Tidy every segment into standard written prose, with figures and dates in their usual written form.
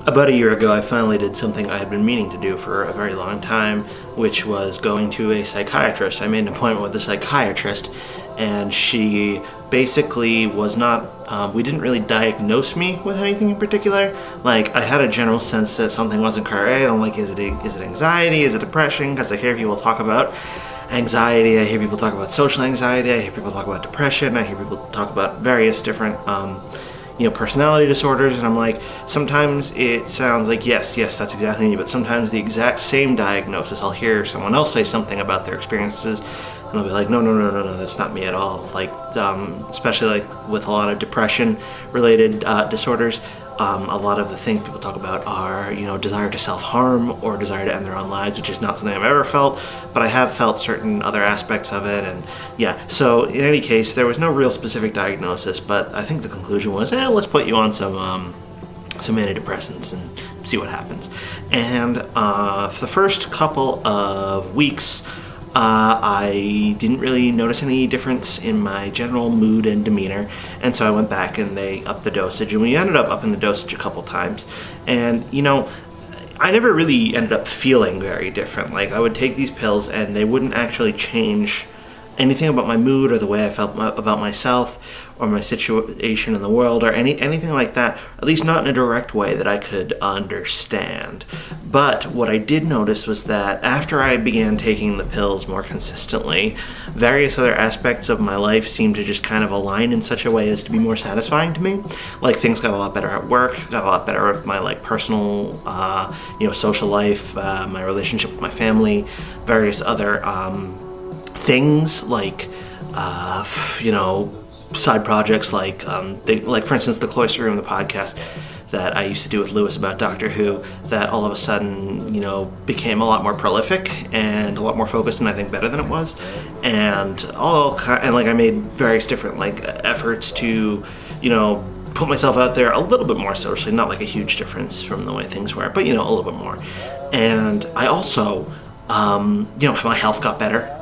About a year ago, I finally did something I had been meaning to do for a very long time, which was going to a psychiatrist. I made an appointment with a psychiatrist, and she basically was not, we didn't really diagnose me with anything in particular. Like, I had a general sense that something wasn't correct. I'm like, is it anxiety? Is it depression? Because I hear people talk about anxiety, I hear people talk about social anxiety, I hear people talk about depression, I hear people talk about various different personality disorders, and I'm like, sometimes it sounds like yes, that's exactly me, but sometimes the exact same diagnosis, I'll hear someone else say something about their experiences, and I'll be like, no, that's not me at all. Like, especially like with a lot of depression-related disorders, a lot of the things people talk about are, desire to self-harm or desire to end their own lives, which is not something I've ever felt, but I have felt certain other aspects of it, and yeah. So in any case, there was no real specific diagnosis, but I think the conclusion was, let's put you on some antidepressants and see what happens. And for the first couple of weeks, I didn't really notice any difference in my general mood and demeanor, and so I went back and they upped the dosage, and we ended up upping the dosage a couple times. And I never really ended up feeling very different. Like, I would take these pills and they wouldn't actually change anything about my mood or the way I felt about myself or my situation in the world or anything like that, at least not in a direct way that I could understand. But what I did notice was that after I began taking the pills more consistently, various other aspects of my life seemed to just kind of align in such a way as to be more satisfying to me. Like, things got a lot better at work, got a lot better with my personal, social life, my relationship with my family, various other things like, side projects like, for instance, the Cloister Room, the podcast that I used to do with Lewis about Doctor Who, that all of a sudden, became a lot more prolific and a lot more focused, and I think better than it was. And I made various different efforts to, put myself out there a little bit more socially, not like a huge difference from the way things were, but a little bit more. And I also, my health got better.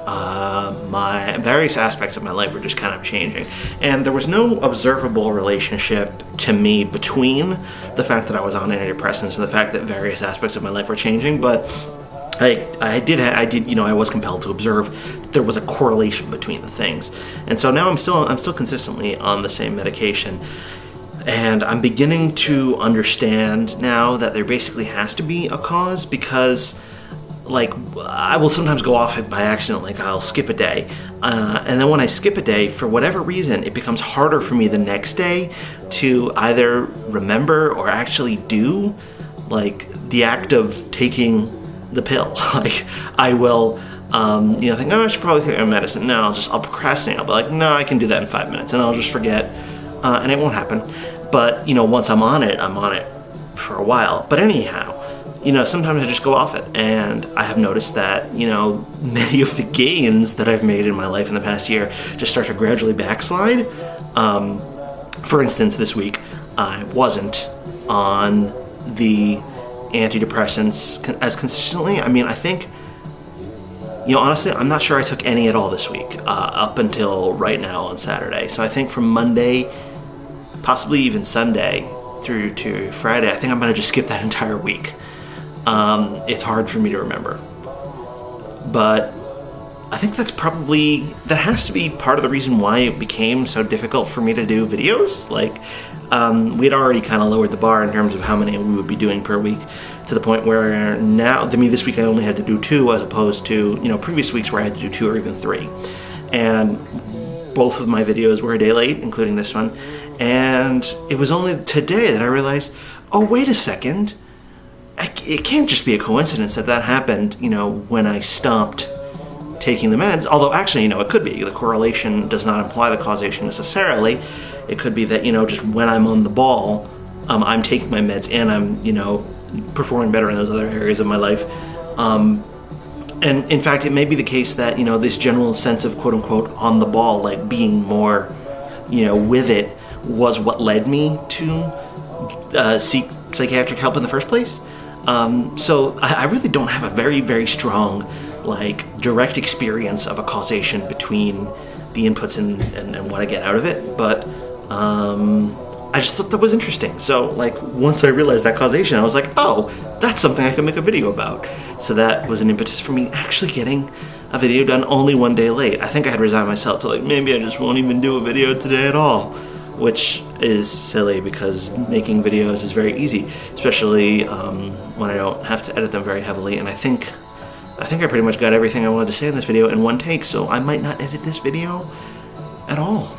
My various aspects of my life were just kind of changing, and there was no observable relationship to me between the fact that I was on antidepressants and the fact that various aspects of my life were changing. But I was compelled to observe that there was a correlation between the things, and so now I'm still consistently on the same medication. And I'm beginning to understand now that there basically has to be a cause, because I will sometimes go off it by accident. I'll skip a day, and then when I skip a day, for whatever reason, it becomes harder for me the next day to either remember or actually do the act of taking the pill. I will think, I should probably take my medicine. No, I'll procrastinate. I'll be like, no, I can do that in 5 minutes, and I'll just forget, and it won't happen. But once I'm on it for a while. But anyhow, sometimes I just go off it, and I have noticed that, many of the gains that I've made in my life in the past year just start to gradually backslide. For instance, this week, I wasn't on the antidepressants as consistently. I think, honestly, I'm not sure I took any at all this week, up until right now on Saturday. So I think from Monday, possibly even Sunday, through to Friday, I think I'm going to just skip that entire week. It's hard for me to remember, but I think that has to be part of the reason why it became so difficult for me to do videos. We'd already kind of lowered the bar in terms of how many we would be doing per week, to the point where now, this week I only had to do 2, as opposed to, previous weeks where I had to do 2 or even 3. And both of my videos were a day late, including this one. And it was only today that I realized, oh, wait a second. It can't just be a coincidence that happened, when I stopped taking the meds. Although, actually, it could be. The correlation does not imply the causation necessarily. It could be that, just when I'm on the ball, I'm taking my meds and I'm, performing better in those other areas of my life. And in fact, it may be the case that, this general sense of quote-unquote on the ball, being more, with it, was what led me to seek psychiatric help in the first place. So I really don't have a very, very strong, direct experience of a causation between the inputs and what I get out of it. But I just thought that was interesting. So like once I realized that causation, I was like, oh, that's something I can make a video about. So that was an impetus for me actually getting a video done only one day late. I think I had resigned myself to like, maybe I just won't even do a video today at all, which is silly because making videos is very easy, especially when I don't have to edit them very heavily. And I think I pretty much got everything I wanted to say in this video in one take, so I might not edit this video at all.